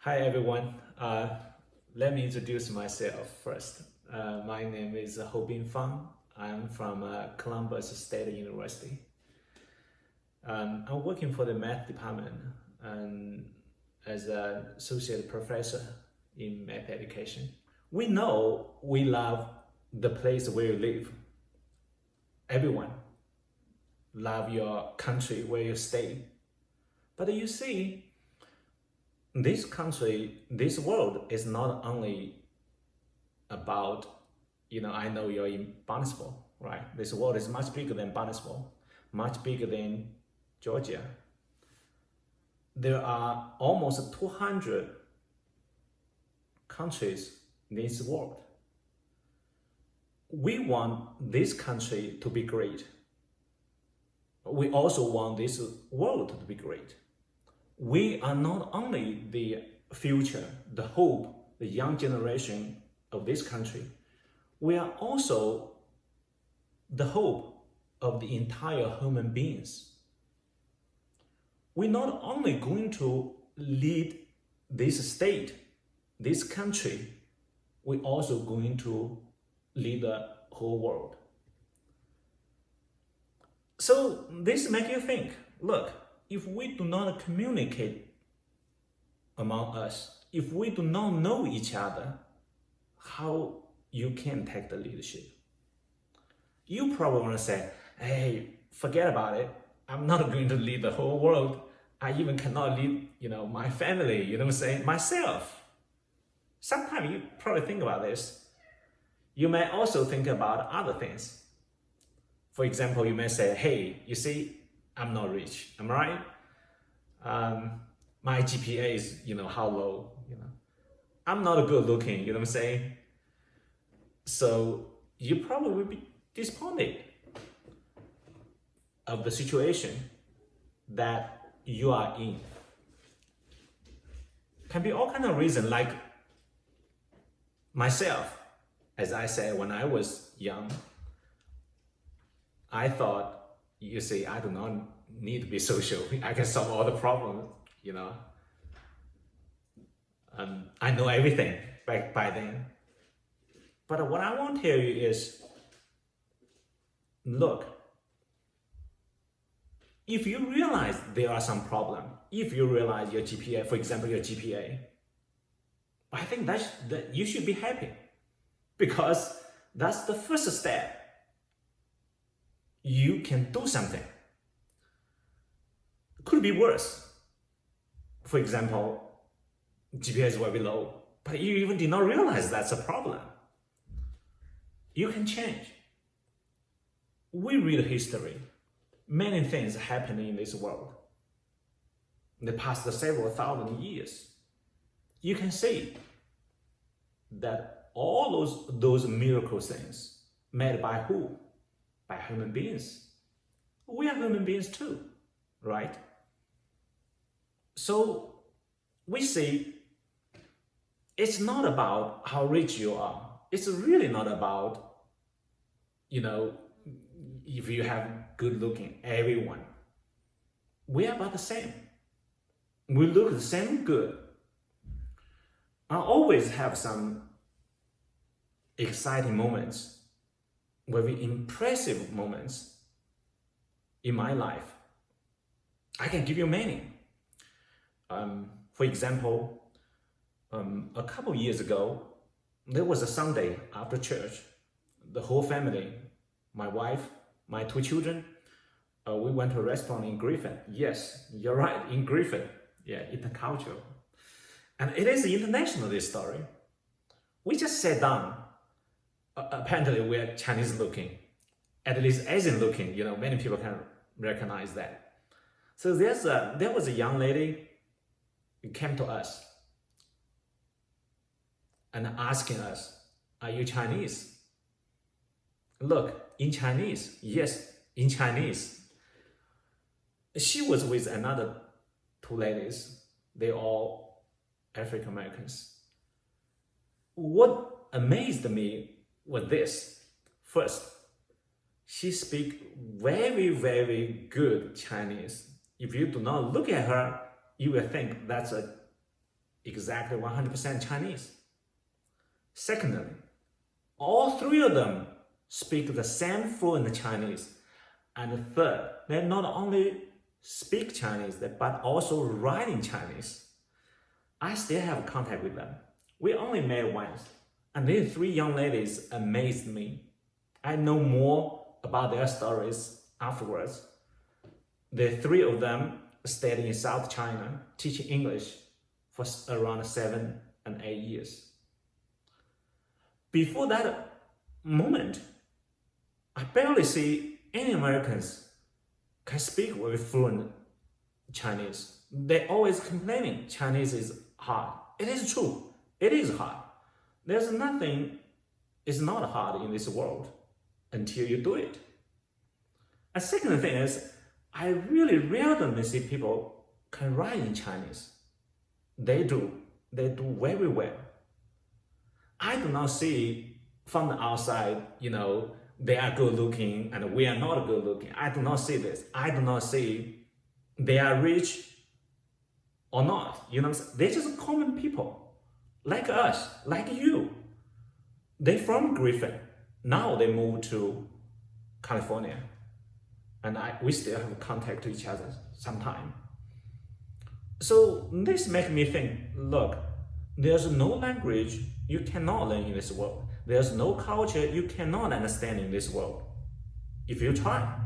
Hi everyone. Let me introduce myself first. My name is Houbin. I'm from Columbus State University. I'm working for the math department as an associate professor in math education. We know we love the place where you live. Everyone love your country where you stay. But you see, this country, this world is not only about, I know you're in Barnesville, right? This world is much bigger than Barnesville, much bigger than Georgia. There are almost 200 countries in this world. We want this country to be great. We also want this world to be great. We are not only the future, the hope, the young generation of this country, we are also the hope of the entire human beings. We're not only going to lead this state, this country, we're also going to lead the whole world. So this makes you think, look, if we do not communicate among us, if we do not know each other, how you can take the leadership? You probably want to say, hey, forget about it. I'm not going to lead the whole world. I even cannot lead, my family, you know what I'm saying? Myself. Sometimes you probably think about this. You may also think about other things. For example, you may say, hey, you see, I'm not rich, am I right? My GPA is, how low, I'm not good looking, you know what I'm saying? So you probably will be disappointed of the situation that you are in. Can be all kind of reasons, like myself, as I said, when I was young, I thought, you see, I do not need to be social. I can solve all the problems, I know everything back by then. But what I want to tell you is, look, if you realize there are some problem, if you realize your GPA, for example, your GPA, I think that you should be happy, because that's the first step. You can do something. Could be worse. For example, GPA is very low, but you even did not realize that's a problem. You can change. We read history. Many things happen in this world. In the past several thousand years, you can see that all those miracle things made by who? By human beings. We are human beings too, right? So we see it's not about how rich you are. It's really not about, if you have good looking, everyone. We are about the same. We look the same good. I always have some exciting moments, very impressive moments in my life. I can give you many. For example, a couple of years ago, there was a Sunday after church. The whole family, my wife, my two children, we went to a restaurant in Griffin. Yes, you're right, in Griffin. Yeah, Intercultural. And it is international, this story. We just sat down. Apparently, we're Chinese looking, at least Asian looking. Many people can recognize that. So there was a young lady who came to us and asking us, "Are you Chinese?" Look, in Chinese, yes, in Chinese. She was with another two ladies. They all African Americans. What amazed me was this. First, she speaks very, very good Chinese. If you do not look at her, you will think that's a exactly 100% Chinese. Secondly, all three of them speak the same fluent Chinese. And third, they not only speak Chinese, but also write in Chinese. I still have contact with them. We only met once, and these three young ladies amazed me. I know more about their stories afterwards. The three of them stayed in South China, teaching English for around 7 and 8 years. Before that moment, I barely see any Americans can speak with fluent Chinese. They always complaining Chinese is hard. It is true. It is hard. There's nothing is not hard in this world until you do it. A second thing is, I really rarely see people can write in Chinese. They do very well. I do not see from the outside, they are good looking and we are not good looking. I do not see this. I do not see they are rich or not. They're just common people like us, like you. They from Griffin. Now they moved to California. And we still have contact to each other sometime. So this makes me think, look, there's no language you cannot learn in this world. There's no culture you cannot understand in this world if you try.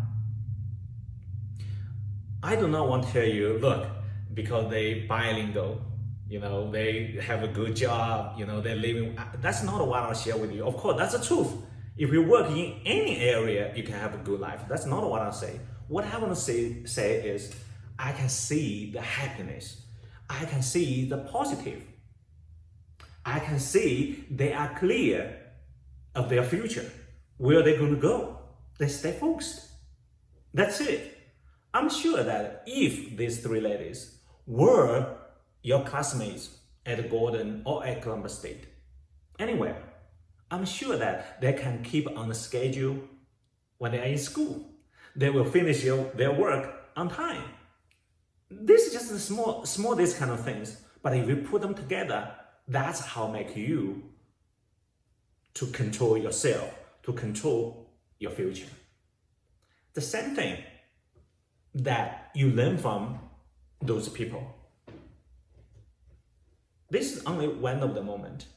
I do not want to tell you, look, because they bilingual, they have a good job, they're living. That's not what I'll share with you. Of course, that's the truth. If you work in any area, you can have a good life. That's not what I'll say. What I want to say is, I can see the happiness. I can see the positive. I can see they are clear of their future, where they're going to go. They stay focused. That's it. I'm sure that if these three ladies were your classmates at Gordon or at Columbus State, anywhere, I'm sure that they can keep on the schedule when they are in school. They will finish their work on time. This is just small these kind of things. But if you put them together, that's how make you to control yourself, to control your future. The same thing that you learn from those people. This is only one of the moments.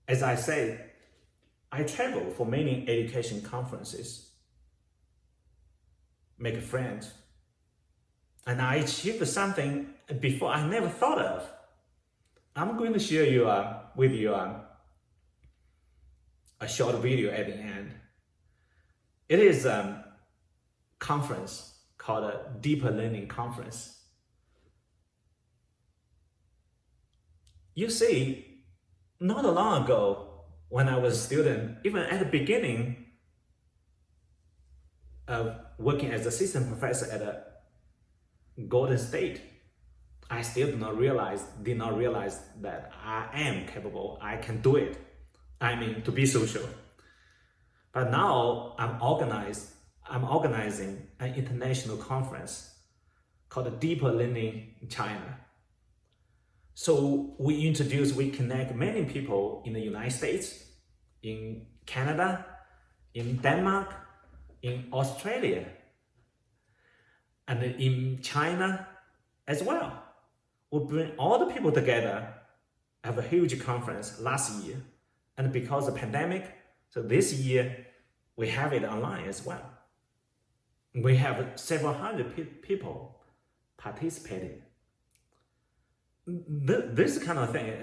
As I said, I travel for many education conferences, make friends, and I achieved something before I never thought of. I'm going to share with you a short video at the end. It is a conference called a Deeper Learning Conference. You see, not long ago, when I was a student, even at the beginning of working as assistant professor at a Golden State, I still did not realize that I am capable, I can do it. To be social. But now I'm organizing an international conference called Deeper Learning in China. So we connect many people in the United States, in Canada, in Denmark, in Australia, and in China as well. We bring all the people together, have a huge conference last year. And because of the pandemic, so this year we have it online as well. We have several hundred people participating. This kind of thing,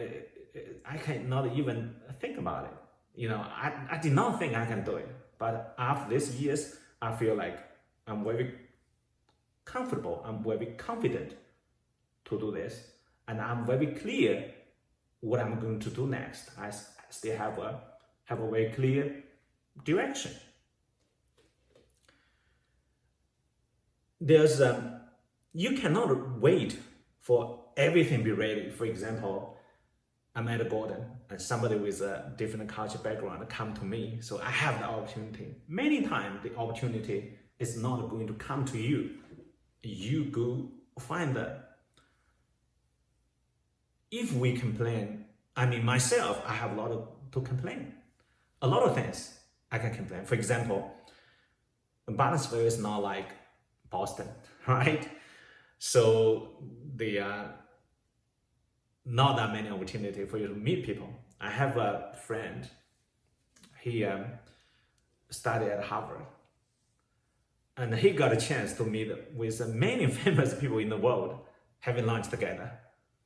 I cannot even think about it. I did not think I can do it. But after these years, I feel like I'm very comfortable, I'm very confident to do this. And I'm very clear what I'm going to do next. I still have a very clear direction. You cannot wait for everything to be ready. For example, I'm at a Gordon and somebody with a different culture background come to me. So I have the opportunity. Many times the opportunity is not going to come to you. You go find if we complain, I mean, myself, I have a lot to complain. A lot of things I can complain. For example, Balanceville is not like Boston, right? So there are not that many opportunities for you to meet people. I have a friend, he studied at Harvard, and he got a chance to meet with many famous people in the world having lunch together.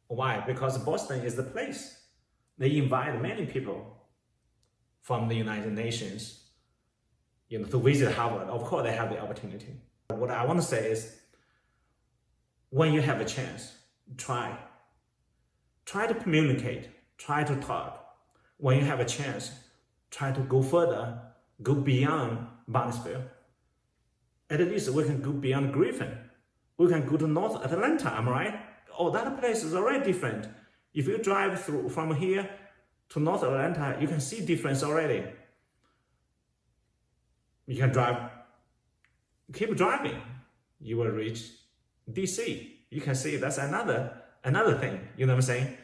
Why? Because Boston is the place. They invite many people from the United Nations, to visit Harvard. Of course, they have the opportunity. What I want to say is, when you have a chance, try to communicate, try to talk. When you have a chance, try to go further, go beyond Balanceville. At least we can go beyond Griffin. We can go to North Atlanta, am I right? Oh, that place is already different. If you drive through from here to North Atlanta, you can see difference already. You can keep driving, you will reach DC. You can see that's another thing, you know what I'm saying?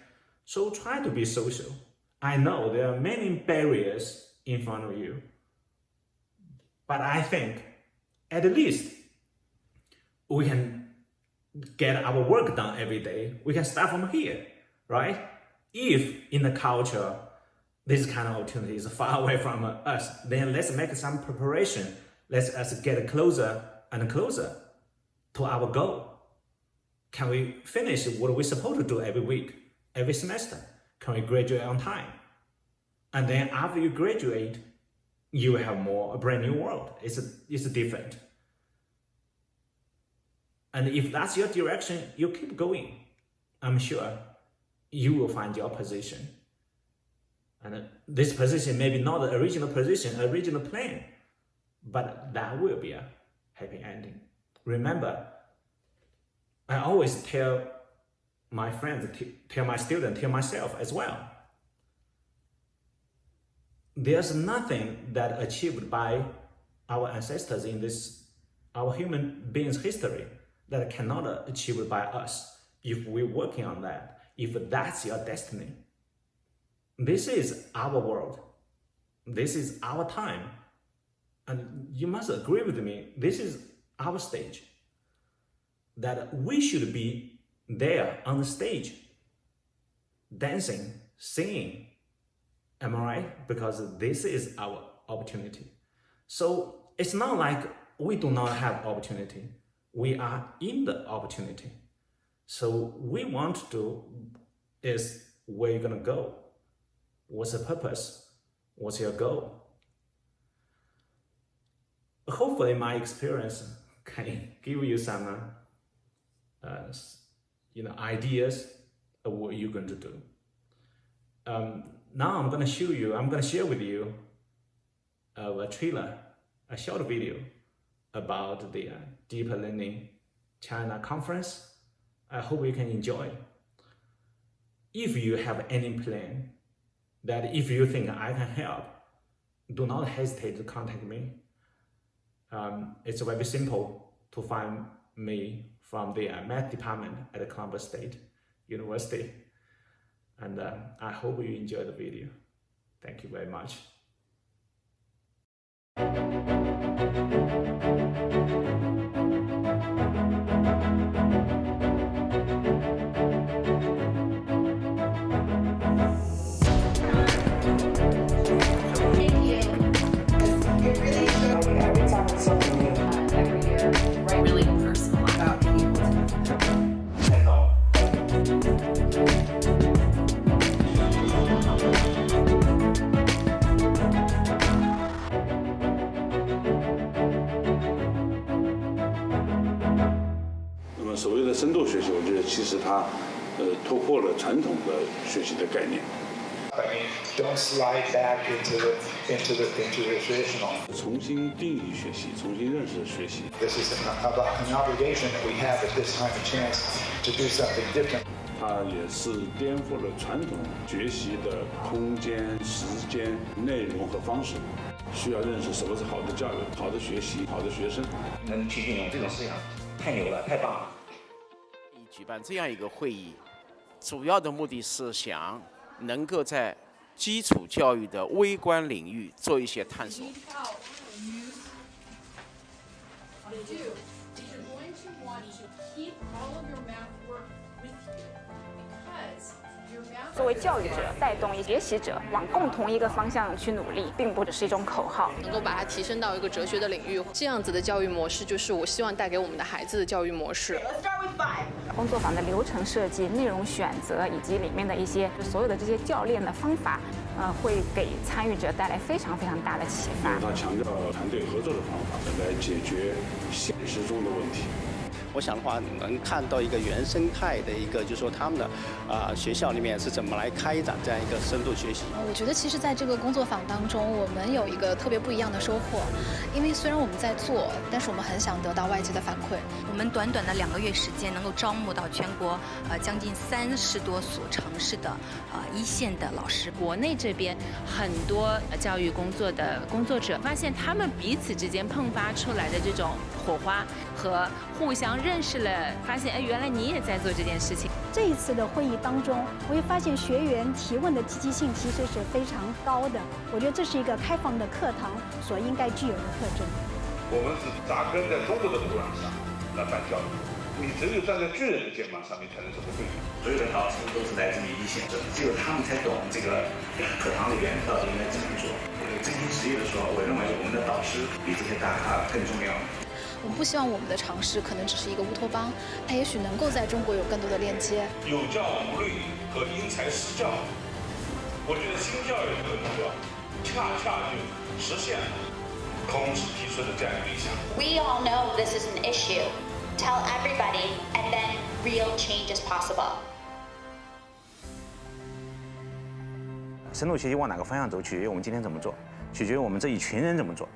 So try to be social. I know there are many barriers in front of you, but I think at least we can get our work done every day. We can start from here, right? If in the culture, this kind of opportunity is far away from us, then let's make some preparation. Let's get closer and closer to our goal. Can we finish what we're supposed to do every week, every semester? Can we graduate on time? And then after you graduate, you will have a brand new world. It's different. And if that's your direction, you keep going. I'm sure you will find your position. And this position may be not the original position, original plan, but that will be a happy ending. Remember, I always tell my friends, tell my students, tell myself as well, there's nothing that achieved by our ancestors in our human beings' history that cannot achieved by us if we're working on that, if that's your destiny. This is our world. This is our time. And you must agree with me, this is our stage. That we should be there on the stage, dancing, singing. Am I right? Because this is our opportunity. So it's not like we do not have opportunity. We are in the opportunity. So we want to do is where you're gonna go. What's the purpose? What's your goal? Hopefully my experience can give you some ideas of what you're going to do. Now I'm going to share with you a trailer, a short video about the Deeper Learning China conference. I hope you can enjoy. If you have any plan that if you think I can help, do not hesitate to contact me. It's very simple to find me from the math department at Columbus State University. And I hope you enjoy the video. Thank you very much. 所谓的深度学习，我觉得其实它突破了传统的学习的概念。I mean, don't slide back into the traditional. 重新定义学习，重新认识学习。 This is an obligation that we have at this time, a chance to do something different. 它也是颠覆了传统学习的空间、时间、内容和方式。需要认识什么是好的教育、好的学习、好的学生。能去运用这种思想，太牛了，太棒了。举办这样一个会议，主要的目的是想能够在基础教育的微观领域做一些探索。作为教育者，带动学习者往共同一个方向去努力，并不只是一种口号。能够把它提升到一个哲学的领域，这样子的教育模式，就是我希望带给我们的孩子的教育模式。工作坊的流程设计、内容选择以及里面的一些所有的这些教练的方法，会给参与者带来非常非常大的启发。他强调团队合作的方法来解决现实中的问题。我想的话，能看到一个原生态的一个，就是说他们的学校里面是怎么来开展这样一个深度学习。我觉得其实在这个工作坊当中，我们有一个特别不一样的收获，因为虽然我们在做，但是我们很想得到外界的反馈。我们短短的2个月时间，能够招募到全国将近30多所城市的一线的老师。国内这边很多教育工作的工作者，发现他们彼此之间迸发出来的这种火花和互相认识了，发现原来你也在做这件事情。这一次的会议当中，我会发现学员提问的积极性其实是非常高的。我觉得这是一个开放的课堂所应该具有的特征。我们是扎根在中国的土壤上来办教育，你只有站在巨人的肩膀上面才能走得更远。所有的导师都是来自于一线者，只有他们才懂这个课堂里边到底应该怎么做。真心实意的说，我认为我们的导师比这些大咖更重要。我们不希望我们的尝试可能只是一个乌托邦，它也许能够在中国有更多的链接。有教无类和因材施教，我觉得新教育这个目标，恰恰就实现了孔子提出的这样一个理想。We all know this is an issue. Tell everybody, and then real change is possible. 深度学习往哪个方向走，取决于我们今天怎么做，取决于我们这一群人怎么做。